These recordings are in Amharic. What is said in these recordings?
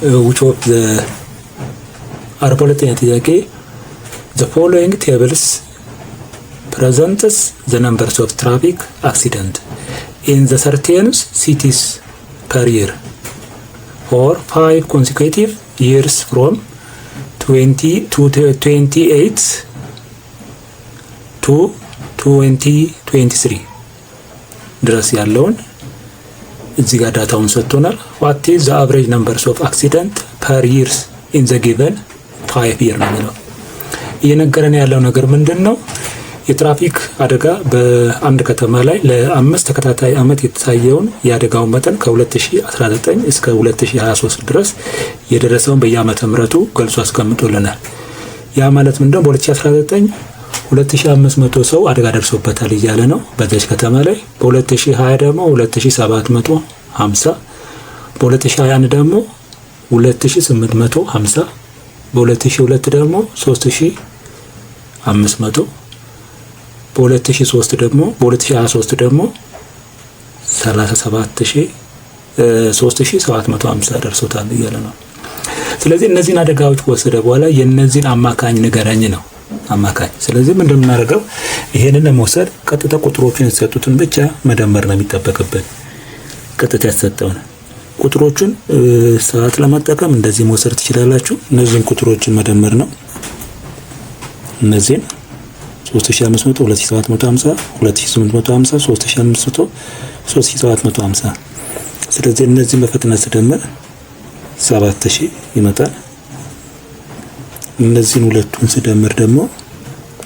which of the 42ኛ ጥያቄ the following tables presents the numbers of traffic accident in the certain cities per year for 5 consecutive years from 2028 to 2023 ድረስ ያለውን እዚህ ጋር ዳታውን ሰጥቶናል። what is the average numbers of accident per years in the given 5 year ነው የሚለው። እየነገረን ያለው ነገር ምንድነው? የትራፊክ አደጋ በአንድ ከተማ ላይ ለ5 ተከታታይ ዓመት የታየውን የአደጋውን መጠን ከ2019 እስከ 2023 ድረስ የደረሰውን በየዓመተ ምህረቱ ገልጾ አስቀምጦልናል። ያ ማለት ምንድነው? በ2019 2500 ሰው አደጋ ደርሶበታል እያለ ነው በዛች ከተማ ላይ። በ2020 ደግሞ 2750፣ በ2021 ደግሞ 2850፣ በ2002 ደግሞ 3500፣ በ2023 ደግሞ 3750 ደርሶታል እያለ ነው። ስለዚህ እነዚህን አደጋዎች ከወሰደ በኋላ የነዚህን አማካኝ ንገረኝ ነው አማካኝ። ስለዚህ ምንድነው የምናደርገው? ይሄንን ለመውሰድ ቀጥታ ቁጥሮችን የተሰጡትን ብቻ መደመር ነው የሚጠበቅብን። ቀጥታ የተሰጠውን ቁጥሮችን ሰዓት ለመጠቀም እንደዚህ መውሰድ ትችላላችሁ። እነዚህን ቁጥሮችን መደመር ነው። እነዚህን 3500 2750 2850 3500 3750። ስለዚህ እነዚህን በፍጥነት ስደምር 7000 ይመጣል። እነዚህን ሁለቱን ስደምር ደግሞ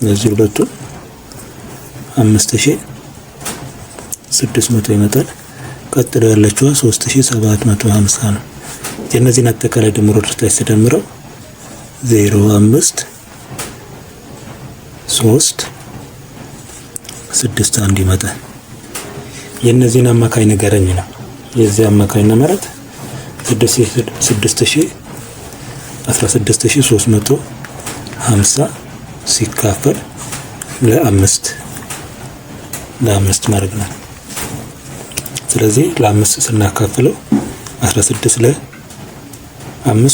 እነዚህ ሁለቱን 5600 ይመጣል። ቀጥሎ ያለችው 3750 ነው። የነዚህን አጠቃላይ ድምር ወደ ታች ስደምረው 05 3 6 1 ይመጣል። የነዚህን አማካኝ ንገረኝ ነው። የዚህ አማካኝ ማለት 16350 ሲካፈል ለ5 ማድረግ ነው። ስለዚህ ለ5 ስናካፍለው 16 ለ5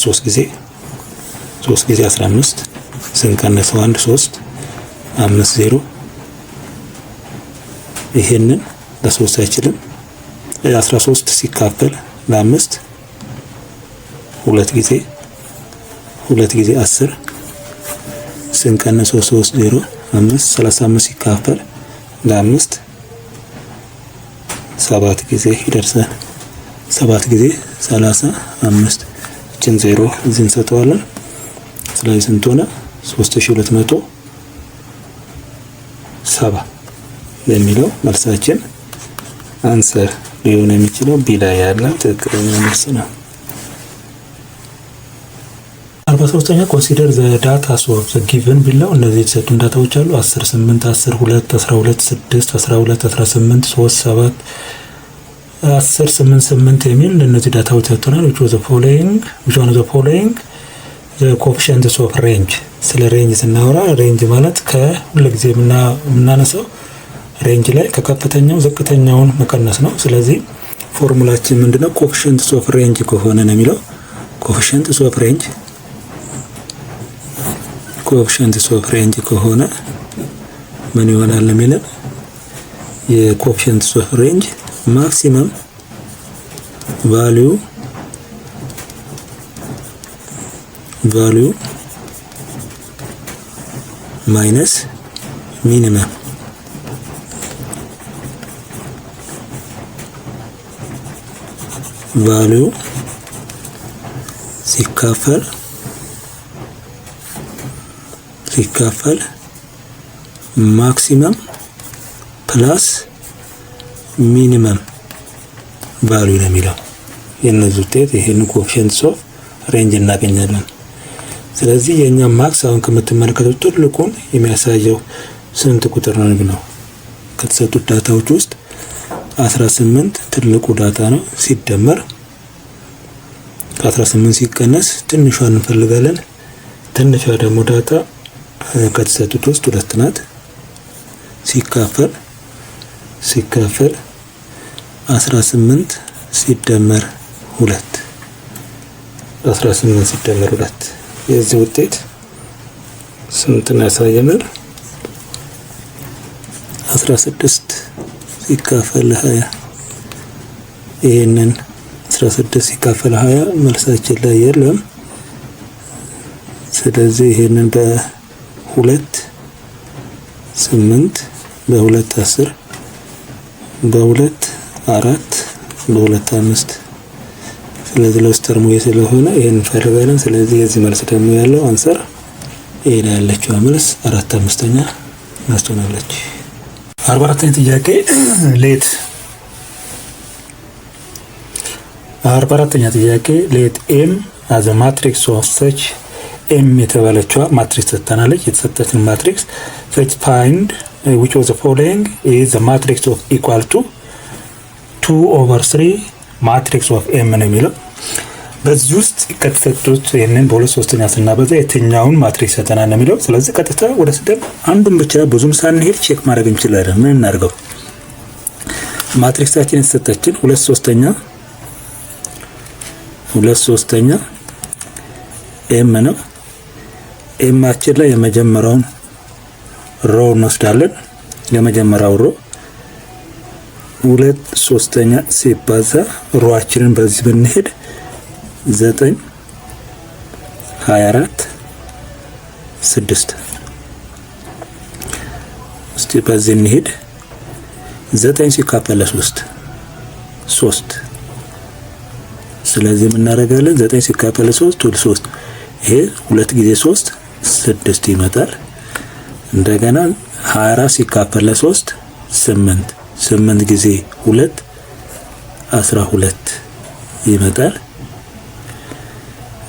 3 ጊዜ 15 ስንቀነሰው 1 3 5 0 ይሄንን ለ3 አይችልም። 13 ሲካፈል ለ5 2 ጊዜ 10 ስንቀነሰው 3 0 5 35 ሲካፈል ለ5 7 ጊዜ ይደርሳል። 7 ጊዜ 35 እችን 0 እዚህ እንሰጠዋለን። ስለዚህ ስንት ሆነ? 3270 የሚለው መልሳችን አንሰር ሊሆን የሚችለው ቢ ላይ ያለ ትክክለኛ መልስ ነው። 43ኛ ኮንሲደር ዘ ዳታስ ኦፍ ዘ ጊቨን ቢለው እነዚህ የተሰጡን ዳታዎች አሉ። 10 8 10 2 12 6 12 18 3 7 10 8 8 የሚል እነዚህ ዳታዎች ሰጥተናል። which was the following the coefficients of range። ስለ ሬንጅ ስናወራ ሬንጅ ማለት ከሁልጊዜ የምናነሳው ሬንጅ ላይ ከከፍተኛው ዝቅተኛውን መቀነስ ነው። ስለዚህ ፎርሙላችን ምንድነው? coefficients of range ከሆነ ነው የሚለው coefficients of range ከሆነ ምን ይሆናል የሚለው የcoefficients of range maximum value minus minimum value ሲካፈል ማክሲመም ፕላስ ሚኒመም ቫልዩ ነው የሚለው የነዚህ ውጤት ይሄን ኮኤፊሺየንትስ ኦፍ ሬንጅ እናገኛለን። ስለዚህ የኛ ማክስ አሁን ከምትመለከቱት ትልቁን የሚያሳየው ስንት ቁጥር ነው ነው ከተሰጡት ዳታዎች ውስጥ 18 ትልቁ ዳታ ነው። ሲደመር ከ18 ሲቀነስ ትንሿን እንፈልጋለን። ትንሿ ደግሞ ዳታ ከተሰጡት ውስጥ 2 ናት። ሲካፈል 18 ሲደመር 2 18 ሲደመር 2 የዚህ ውጤት ስንት ነው ያሳየናል? 16 ሲካፈል 20 ይሄንን 16 ሲካፈል 20 መልሳችን ላይ የለም። ስለዚህ ይሄንን በ2 8 በ2 10 በ2 4 በ2 5 ስለዚህ ለውስጥ ተርሙ ስለሆነ ይሄን እንፈልጋለን። ስለዚህ የዚህ መልስ ደግሞ ያለው አንሰር ይሄ ላይ ያለችው መልስ 4/5 ናስተናለች። 44ኛ ጥያቄ ሌት 44ኛ ጥያቄ ሌት ኤም አዘ ማትሪክስ ኦፍ ሰች ኤም የተባለችዋ ማትሪክስ ተሰጥተናለች። የተሰጠችን ማትሪክስ ሰች ፋይንድ which was the following is the matrix of equal to 2/3 matrix of M ነው የሚለው። በዚህ ውስጥ ከተሰጡት ይሄንን በ2/3 ስናበዛ የትኛውን ማትሪክስ ሰጠናል ነው የሚለው። ስለዚህ ቀጥታ ወደ ስደም አንዱን ብቻ ብዙም ሳንሄድ ቼክ ማድረግ እንችላለን። ምን እናድርገው? ማትሪክሳችን የተሰጠችን 2/3 ኤም ነው። ኤማችን ላይ የመጀመሪያውን ሮ እንወስዳለን። የመጀመሪያው ሮ 2/3 ሲባዛ ሮአችንን በዚህ ብንሄድ 9 24 6 እስቲ በዚህ እንሄድ 9 ሲካፈል 3 ስለዚህ ምን እናደርጋለን? 9 ሲካፈል 3 ይሄ 2 ጊዜ 3 6 ይመጣል። እንደገና 24 ሲካፈል 3 8 ጊዜ 2 12 ይመጣል።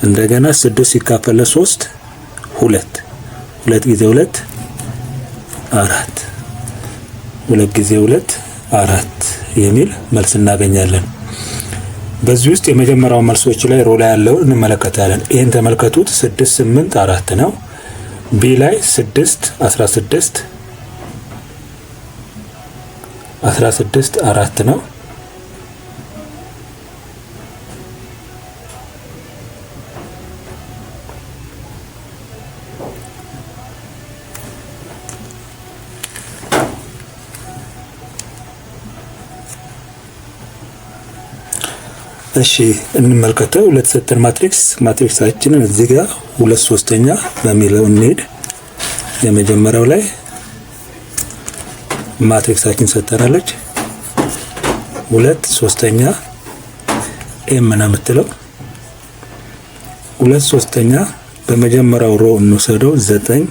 እንደገና 6 ሲካፈል 3 2 ጊዜ 2 4 2 ጊዜ 2 4 የሚል መልስ እናገኛለን። በዚህ ውስጥ የመጀመሪያው መልሶች ላይ ሮ ላይ ያለው እንመለከታለን። ይሄን ተመልከቱት 6 8 4 ነው። ቢ ላይ 6 16 4 ነው። እሺ እንመልከተው። ሁለት ሰጠን ማትሪክሳችንን እዚህ ጋር 2/3 በሚለው እንሄድ። የመጀመሪያው ላይ ማትሪክሳችን ሰጠናለች 2/3 ኤም ነው የምትለው። 2/3 በመጀመሪያው ሮ እንወስደው 9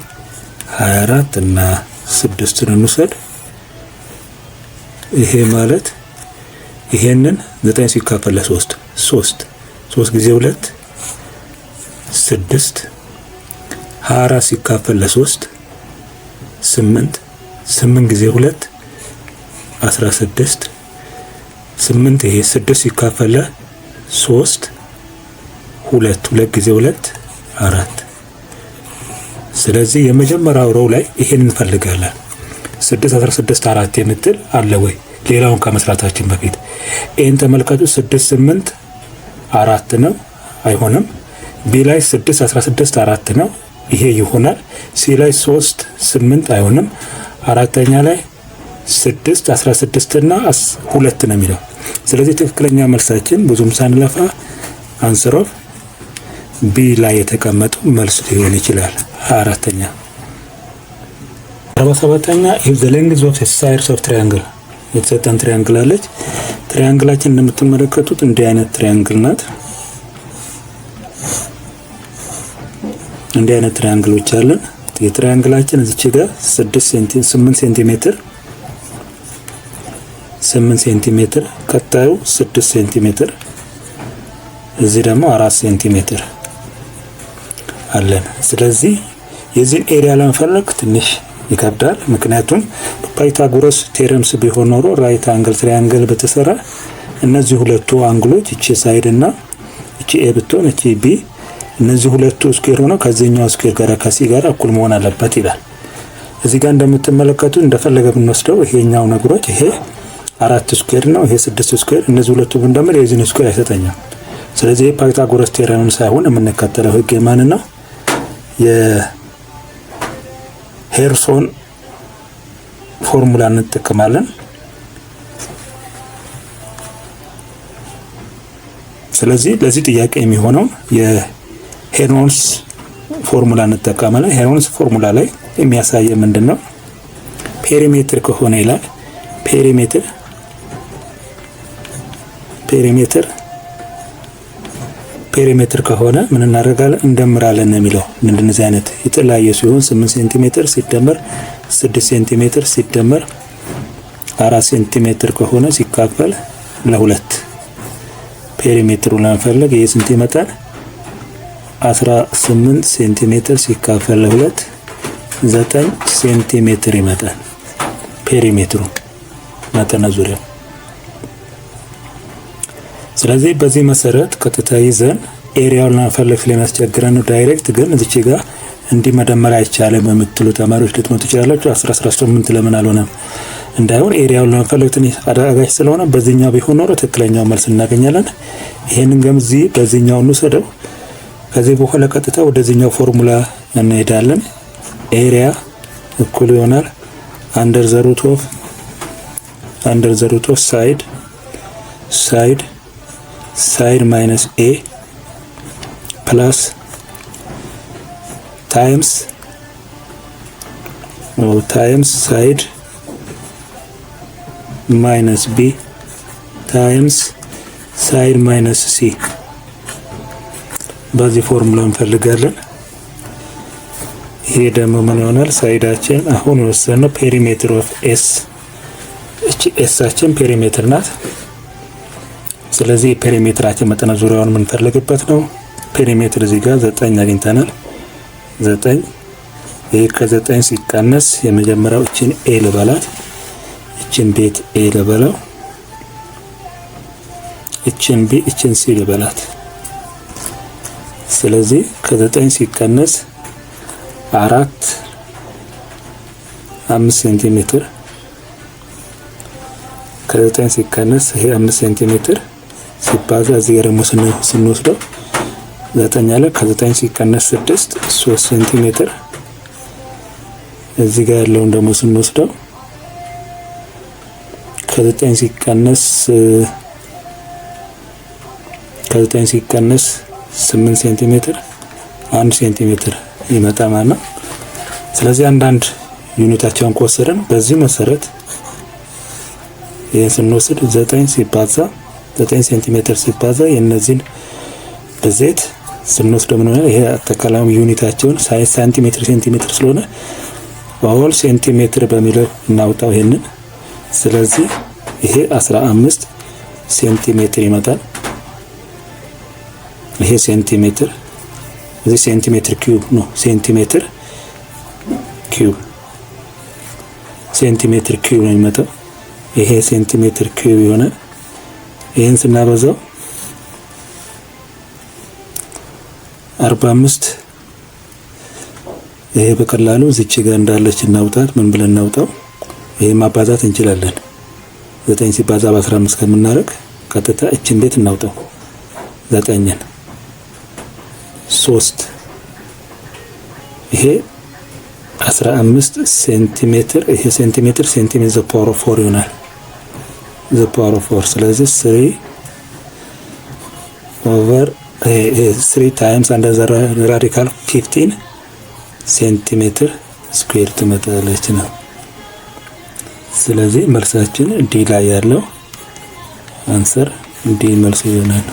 24 እና 6ን እንውሰድ። ይሄ ማለት ይሄንን 9 ሲካፈል 3 ጊዜ 2 6 24 ሲካፈል 3 8 ጊዜ 2 16 8 ይሄ 6 ሲካፈል 3 2 ጊዜ 2 4 ስለዚህ የመጀመሪያው ሮው ላይ ይሄን እንፈልጋለን። 6 16 4 የምትል አለ ወይ? ሌላውን ከመስራታችን በፊት ኤን ተመልከቱ። 6 8 4 ነው፣ አይሆንም። ቢ ላይ 6 16 4 ነው፣ ይሄ ይሆናል። ሲ ላይ 3 8 አይሆንም። አራተኛ ላይ 6 16 እና 2 ነው የሚለው። ስለዚህ ትክክለኛ መልሳችን ብዙም ሳንለፋ አንሰር ኦፍ ቢ ላይ የተቀመጠው መልስ ሊሆን ይችላል። 24ኛ 47ኛ if the length of the sides of triangle የተሰጠን ትሪያንግል አለች። ትሪያንግላችን እንደምትመለከቱት እንዲህ አይነት ትሪያንግል ናት። እንዲህ አይነት ትሪያንግሎች አለን። የትሪያንግላችን እዚች ጋር 8 ሴንቲሜትር ቀጣዩ 6 ሴንቲሜትር እዚህ ደግሞ 4 ሴንቲሜትር አለን። ስለዚህ የዚህን ኤሪያ ለመፈለግ ትንሽ ይከብዳል። ምክንያቱም ፓይታጎረስ ቴረምስ ቢሆን ኖሮ ራይት አንግል ትሪያንግል በተሰራ እነዚህ ሁለቱ አንግሎች እቺ ሳይድ እና እቺ ኤ ብትሆን እቺ ቢ እነዚህ ሁለቱ ስኩዌር ሆነው ከዚህኛው ስኩዌር ጋር ከሲ ጋር እኩል መሆን አለበት ይላል። እዚህ ጋር እንደምትመለከቱት እንደፈለገ ብንወስደው ይሄኛው ነገሮች ይሄ 4 ስኩዌር ነው፣ ይሄ 6 ስኩዌር። እነዚህ ሁለቱ ብንደምር የዚህን ስኩዌር አይሰጠኝም። ስለዚህ ፓይታጎረስ ቴዎረምን ሳይሆን የምንከተለው ህግ የማን ነው? የሄርሶን ፎርሙላ እንጠቀማለን። ስለዚህ ለዚህ ጥያቄ የሚሆነው የሄርኖንስ ፎርሙላ እንጠቀማለን። ሄርኖንስ ፎርሙላ ላይ የሚያሳየ ምንድነው? ፔሪሜትር ከሆነ ይላል ፔሪሜትር ከሆነ ምን እናደርጋለን? እንደምራለን ነው የሚለው። እንደዚህ አይነት የተለያየ ሲሆን 8 ሴንቲሜትር ሲደመር 6 ሴንቲሜትር ሲደመር 4 ሴንቲሜትር ከሆነ ሲካፈል ለ2 ፔሪሜትሩን ለመፈለግ ይሄ ስንት ይመጣል? 18 ሴንቲሜትር ሲካፈል ለ2 9 ሴንቲሜትር ይመጣል። ፔሪሜትሩ መጠነ ዙሪያው። ስለዚህ በዚህ መሰረት ቀጥታ ይዘን ኤሪያውን ለመፈለግ ስለሚያስቸግረን ዳይሬክት ግን እዚች ጋር እንዲህ መደመር አይቻልም የምትሉ ተማሪዎች ልትመጡ ትችላላችሁ። 18 ለምን አልሆነም እንዳይሆን ኤሪያውን ለመፈለግ ትንሽ አዳጋች ስለሆነ በዚህኛው ቢሆን ኖሮ ትክክለኛው መልስ እናገኛለን። ይሄንን ገምዚ በዚህኛው እንውሰደው። ከዚህ በኋላ ቀጥታ ወደዚህኛው ፎርሙላ እንሄዳለን። ኤሪያ እኩል ይሆናል አንደር ዘ ሩት ኦፍ ሳይድ ማይነስ ኤ ፕላስ ታይምስ ሳይድ ማይነስ ቢ ታይምስ ሳይድ ማይነስ ሲ። በዚህ ፎርሙላ እንፈልጋለን። ይሄ ደግሞ ምን ይሆናል? ሳይዳችን አሁን የወሰነው ፔሪሜትር ኦፍ ኤስ፣ እቺ ኤሳችን ፔሪሜትር ናት። ስለዚህ ፔሪሜትራችን መጠነ ዙሪያውን የምንፈልግበት ነው። ፔሪሜትር እዚህ ጋር 9 አግኝተናል። 9 ይሄ ከ9 ሲቀነስ የመጀመሪያው እቺን ኤ ልበላት፣ እቺን ቤት ኤ ልበለው፣ እቺን ቢ እቺን ሲ ልበላት። ስለዚህ ከ9 ሲቀነስ 5 ሴንቲሜትር ከ9 ሲቀነስ ይሄ 5 ሴንቲሜትር ሲባዛ እዚህ ጋር ደግሞ ስንወስደው 9 አለ። ከ9 ሲቀነስ 6 3 ሴንቲሜትር እዚህ ጋር ያለውን ደግሞ ስንወስደው ከ9 ሲቀነስ 8 ሴንቲሜትር 1 ሴንቲሜትር ይመጣ ማለት ነው። ስለዚህ አንዳንድ ዩኒታቸውን ከወሰደን በዚህ መሰረት ይሄን ስንወስድ 9 ሲባዛ 9 ሴንቲሜትር ሲባዛ የነዚህን በዘይት ስንወስደው ምን ሆነ? ይሄ አጠቃላይ ዩኒታቸውን ሳይንስ ሴንቲሜትር ስለሆነ ኦል ሴንቲሜትር በሚለው እናውጣው ይሄንን። ስለዚህ ይሄ 15 ሴንቲሜትር ይመጣል። ይሄ ሴንቲሜትር እዚህ ሴንቲሜትር ኪዩብ ነው። ሴንቲሜትር ኪዩብ ነው የሚመጣው። ይሄ ሴንቲሜትር ኪዩብ ይሆናል። ይሄን ስናበዛው 45 ይሄ በቀላሉ እዚች ጋር እንዳለች እናውጣት። ምን ብለን እናውጣው? ይሄ ማባዛት እንችላለን። 9 ሲባዛ በ15 ከምናደርግ ቀጥታ እችን ቤት እናውጣው። 9ን 3 ይሄ 15 ሴንቲሜትር ይሄ ሴንቲሜትር ዘ ፓወር ኦፍ 4 ይሆናል። ዘ ፓወር ኦፍ 4 ስለዚህ 3 ኦቨር 3 ታይምስ አንደር ዘ ራዲካል 15 ሴንቲሜትር ስኩዌር ትመጣለች ነው። ስለዚህ መልሳችን ዲ ላይ ያለው አንሰር ዲ መልስ ይሆናል።